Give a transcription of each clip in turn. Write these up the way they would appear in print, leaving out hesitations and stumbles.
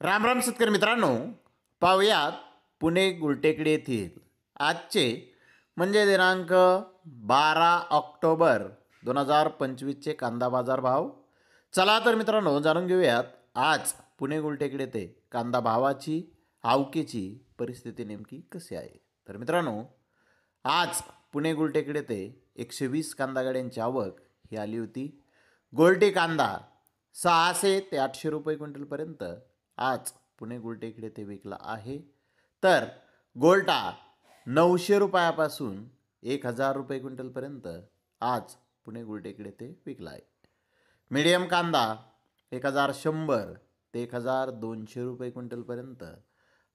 राम राम शेतकरी मित्रांनो, पाहुयात पुणे गुलटेकडी येथील आजचे म्हणजे दिनांक 12 ऑक्टोबर 2025चे कांदा बाजार भाव. चला तर मित्रांनो जाणून घेऊयात आज पुणे गुलटेकडी येथे कांदा भावाची आवकेची परिस्थिती नेमकी कशी आहे. तर मित्रांनो आज पुणे गुलटेकडी येथे 120 कांदा गाड्यांची आवक ही आली होती. गोल्टी कांदा 600 ते 800 रुपये क्विंटलपर्यंत आज पुणे गुलटेकडी ते विकला आहे. तर गोल्टा 900 रुपयापासून 1000 रुपये क्विंटलपर्यंत आज पुणे गुलटेकडी ते विकला आहे. मीडियम कांदा 1100 ते 1200 रुपये क्विंटलपर्यंत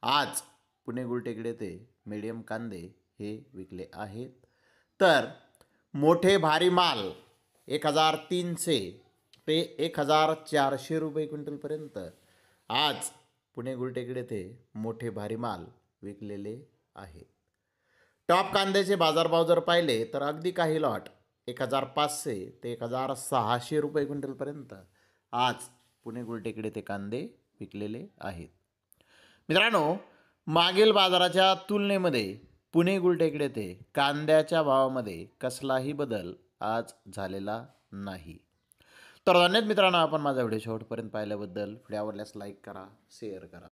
आज पुणे गुलटेकडी ते मीडियम कांदे हे विकले आहेत. तर मोठे भारी माल 1300 ते 1400 रुपये क्विंटलपर्यंत आज पुणे गुलटेकडी येथे मोठे भारी माल विकलेले आहेत. टॉप कांद्याचे बाजारभाव जर पाहिले तर अगदी काही लॉट 1500 ते 1600 रुपये क्विंटलपर्यंत आज पुणे गुलटेकडी येथे कांदे विकलेले आहेत. मित्रांनो मागील बाजाराच्या तुलनेमध्ये पुणे गुलटेकडी येथे कांद्याच्या भावामध्ये कसलाही बदल आज झालेला नाही. तर धन्यवाद मित्रांनो, आपण माझा व्हिडिओ शेवटपर्यंत पाहिल्याबद्दल. व्हिडिओ आवडल्यास लाईक करा, शेअर करा.